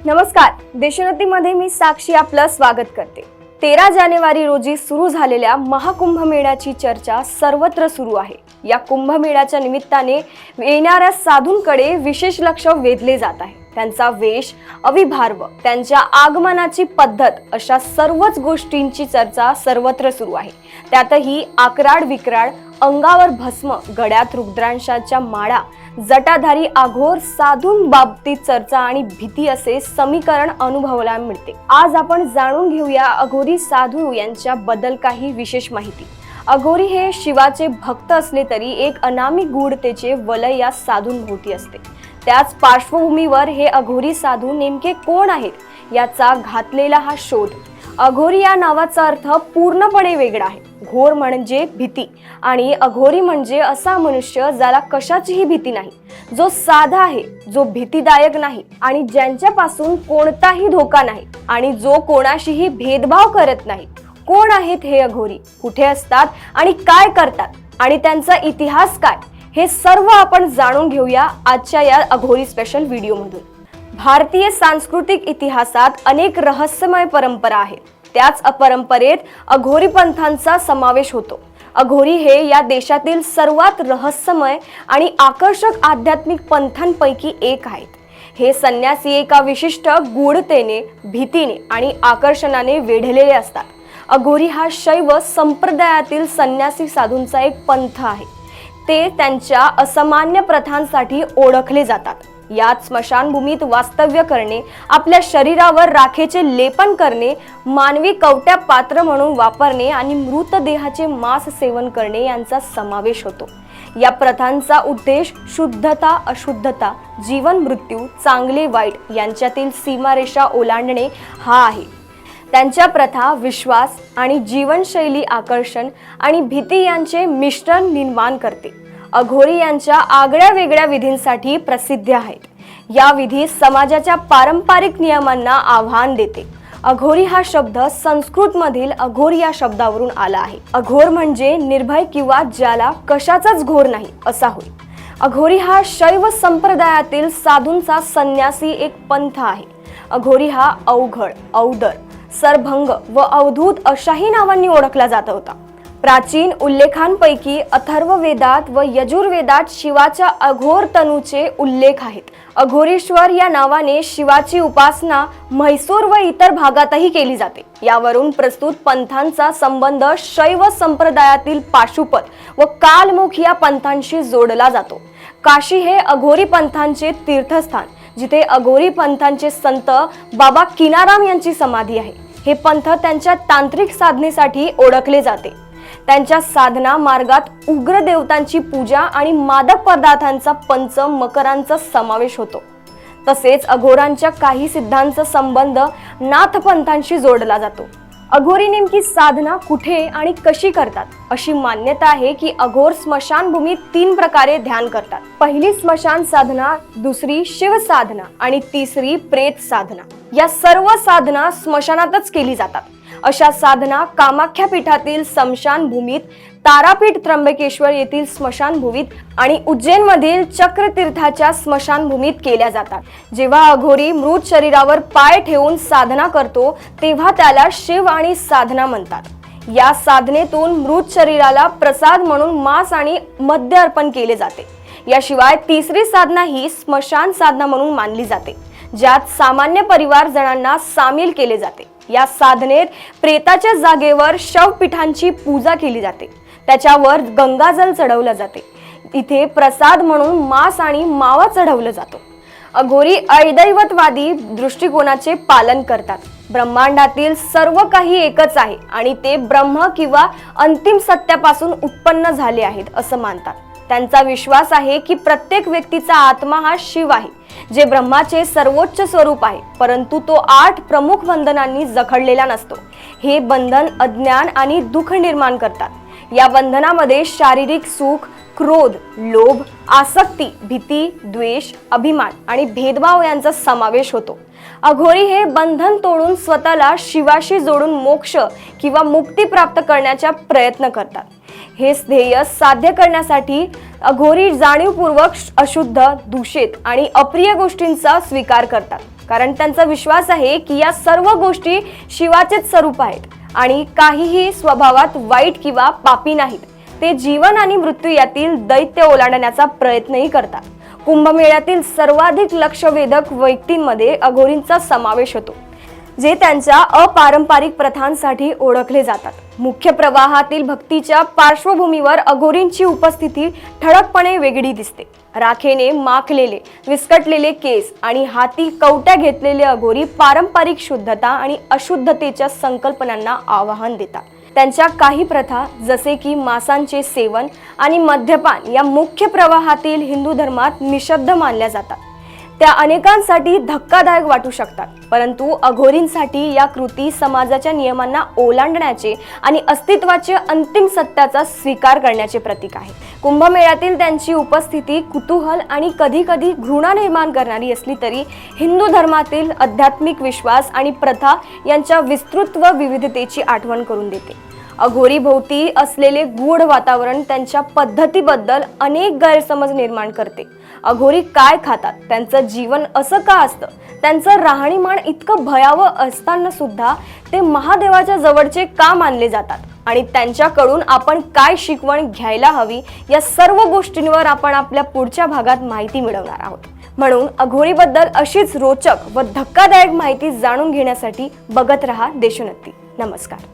नमस्कार, देशोन्नतीमध्ये मी साक्षी आपलं स्वागत करते। 13 जानेवारी रोजी सुरू झालेल्या महाकुंभमेळ्याची चर्चा सर्वत्र सुरू आहे। या कुंभमेळ्याच्या निमित्ताने येणाऱ्या साधूंकडे विशेष लक्ष वेधले जात आहे। त्यांचा वेश, अविभार्व, त्यांच्या आगमनाची पद्धत अशा सर्वच गोष्टींची चर्चा सर्वत्र सुरू आहे। त्यातही आकराड विक्राड, अंगावर भस्म, गळ्यात रुद्रांशाच्या माळा, जटाधारी अघोर साधूंबाबतीत चर्चा आणि भीती असे समीकरण अनुभवायला मिळते। आज आपण जाणून घेऊया अघोरी साधू यांच्याबद्दल काही विशेष माहिती। अघोरी हे शिवाचे भक्त असले तरी एक अनामी गूढतेचे वलय या साधूंभोवती असते। त्याच पार्श्वभूमीवर हे अघोरी साधू नेमके कोण आहेत याचा घातलेला हा शोध। अघोरी या नावाचा अर्थ पूर्णपणे वेगळा आहे। घोर म्हणजे भीती आणि अघोरी म्हणजे असा मनुष्य ज्याला कशाचीही भीती नाही, जो साधा आहे, जो भीतीदायक नाही आणि ज्यांच्यापासून कोणताही धोका नाही आणि जो कोणाशीही भेदभाव करत नाही। कोण आहेत हे अघोरी, कुठे असतात आणि काय करतात आणि त्यांचा इतिहास काय, हे सर्व आपण जाणून घेऊया आजच्या या अघोरी स्पेशल व्हिडिओमधून। भारतीय सांस्कृतिक इतिहासात अनेक रहस्यमय परंपरा आहेत। त्याच परंपरेत अघोरी पंथांचा समावेश होतो। अघोरी हे या देशातील सर्वात रहस्यमय आणि आकर्षक आध्यात्मिक पंथांपैकी एक आहेत। हे संन्यासी एका विशिष्ट गूढतेने, भीतीने आणि आकर्षणाने वेढलेले असतात। अघोरी हा शैव संप्रदायातील संन्यासी साधूंचा एक पंथ आहे। ते त्यांच्या असामान्य प्रथांसाठी ओळखले जातात। यात स्मशानभूमीत वास्तव्य करणे, आपल्या शरीरावर राखेचे लेपन करणे, मानवी कवट्या पात्र म्हणून वापरणे आणि मृतदेहाचे मांस सेवन करणे यांचा समावेश होतो। या प्रथांचा उद्देश शुद्धता, अशुद्धता, जीवन मृत्यू, चांगले वाईट यांच्यातील सीमारेषा ओलांडणे हा आहे। त्यांच्या प्रथा विश्वास आणि जीवनशैली, आकर्षण आणि भीती यांचे मिश्रण निर्माण करते। अघोरी यांच्या आगळ्या वेगळ्या विधींसाठी प्रसिद्ध आहेत। या विधी समाजाच्या पारंपरिक नियमांना आव्हान देते। अघोरी हा शब्द संस्कृत मधील अघोर या शब्दावरून आला आहे। अघोर म्हणजे निर्भय किंवा ज्याला कशाचाच घोर नाही असा होय। अघोरी हा शैव संप्रदायातील साधूंचा संन्यासी एक पंथ आहे। अघोरी हा अवघड, औदर, सरभंग व अवधूत अशाही नावांनी ओळखला जात होता। प्राचीन उल्लेखांपैकी अथर्ववेदात व यजुर्वेदात शिवाच्या अघोर तनूचे उल्लेख आहेत। अघोरेश्वर या नावाने शिवाची उपासना म्हैसूर व इतर भागातही केली जाते। यावरून प्रस्तुत पंथांचा संबंध शैव संप्रदायातील पाशुपत व कालमुख या पंथांशी जोडला जातो। काशी हे अघोरी पंथांचे तीर्थस्थान, जिथे अघोरी पंथांचे संत बाबा किनाराम यांची समाधी आहे। हे पंथ त्यांच्या तांत्रिक साधनेसाठी ओळखले जाते। त्यांच्या साधना मार्गात उग्र देवतांची पूजा आणि मादक पदार्थांचा पंच मकरांचा समावेश होतो। तसेच अघोरांच्या काही सिद्धांचा संबंध नाथपंथांशी जोडला जातो। अघोरी नेमकी साधना कुठे आणि कशी करतात अशी मान्यता आहे की अघोर स्मशानभूमीत 3 प्रकारे ध्यान करतात। पहिली स्मशान साधना, दुसरी शिव साधना आणि तिसरी प्रेत साधना। या सर्व साधना स्मशानातच केली जातात। अशा साधना कामाख्या पीठातील स्मशानभूमीत, तारापीठ त्र्यंबकेश्वर येथील स्मशानभूमीत आणि उज्जैन मधील चक्रतीर्थाच्या स्मशानभूमीत केल्या जातात। जेव्हा अघोरी मृत शरीरावर पाय ठेवून साधना करतो तेव्हा त्याला शिव आणि साधना म्हणतात। या साधनेतून मृत शरीराला प्रसाद म्हणून मांस आणि मद्य अर्पण केले जाते। याशिवाय तिसरी साधना ही स्मशान साधना म्हणून मानली जाते, ज्यात सामान्य परिवार जणांना सामील केले जाते। या साधनेत प्रेताच्या जागेवर शवपीठांची पूजा केली जाते, त्याच्यावर गंगाजल चढवलं जाते। इथे प्रसाद म्हणून मांस आणि मावा चढवलं जातो। अघोरी अदैवतवादी दृष्टिकोनाचे पालन करतात। ब्रह्मांडातील सर्व काही एकच आहे आणि ते ब्रह्म किंवा अंतिम सत्यापासून उत्पन्न झाले आहेत असं मानतात। त्यांचा विश्वास आहे की प्रत्येक व्यक्तीचा आत्मा हा शिव आहे, जे ब्रह्माचे सर्वोच्च स्वरूप आहे, परंतु तो 8 प्रमुख बंधनांनी जखडलेला नसतो। हे बंधन अज्ञान आणि दुःख निर्माण करतात। या बंधनामध्ये शारीरिक सुख, क्रोध, लोभ, आसक्ती, भीती, द्वेष, अभिमान आणि भेदभाव यांचा समावेश होतो। अघोरी हे बंधन तोडून स्वतःला शिवाशी जोडून मोक्ष किंवा मुक्ती प्राप्त करण्याचा प्रयत्न करतात। हे ध्येय साध्य करण्यासाठी अघोरी जाणीवपूर्वक अशुद्ध, दूषित आणि अप्रिय गोष्टींचा स्वीकार करतात, कारण त्यांचा विश्वास आहे की या सर्व गोष्टी शिवाचेच स्वरूप आहेत आणि काहीही स्वभावात वाईट किंवा पापी नाहीत. ते जीवन आणि मृत्यू यातील दैत्य ओलांडण्याचा प्रयत्नही करतात. कुंभमेळ्यातील सर्वाधिक लक्षवेधक व्यक्तींमध्ये अघोरींचा समावेश होतो, जे त्यांच्या अपारंपरिक प्रथांसाठी ओळखले जातात. मुख्य प्रवाहातील भक्तीच्या पार्श्वभूमीवर अघोरींची उपस्थिती ठळकपणे वेगळी दिसते. राखेने माखलेले, विस्कटलेले केस आणि हाती कवट्या घेतलेले अघोरी पारंपरिक शुद्धता आणि अशुद्धतेच्या संकल्पनांना आवाहन देतात. त्यांच्या काही प्रथा, जसे की मांसाचे सेवन आणि मद्यपान, या मुख्य प्रवाहातील हिंदू धर्मात निषिद्ध मानल्या जातात. त्या अनेकांसाठी धक्कादायक वाटू शकतात, परंतु अघोरींसाठी या कृती समाजाच्या नियमांना ओलांडण्याचे आणि अस्तित्वाचे अंतिम सत्याचा स्वीकार करण्याचे प्रतीक आहे. कुंभमेळ्यातील त्यांची उपस्थिती कुतूहल आणि कधीकधी घृणा निर्माण करणारी असली तरी हिंदू धर्मातील आध्यात्मिक विश्वास आणि प्रथा यांच्या विस्तृत व विविधतेची आठवण करून देते. अघोरी भोवती असलेले गूढ वातावरण त्यांच्या पद्धतीबद्दल अनेक गैरसमज निर्माण करते. अघोरी काय खातात, त्यांचं जीवन असं का असतं, त्यांचं राहणीमान इतकं भयावह असताना सुद्धा ते महादेवाच्या जवळचे का मानले जातात आणि त्यांच्याकडून आपण काय शिकवण घ्यायला हवी, या सर्व गोष्टींवर आपण आपल्या पुढच्या भागात माहिती मिळवणार आहोत. म्हणून अघोरीबद्दल अशीच रोचक व धक्कादायक माहिती जाणून घेण्यासाठी बघत रहा देशोन्नती. नमस्कार.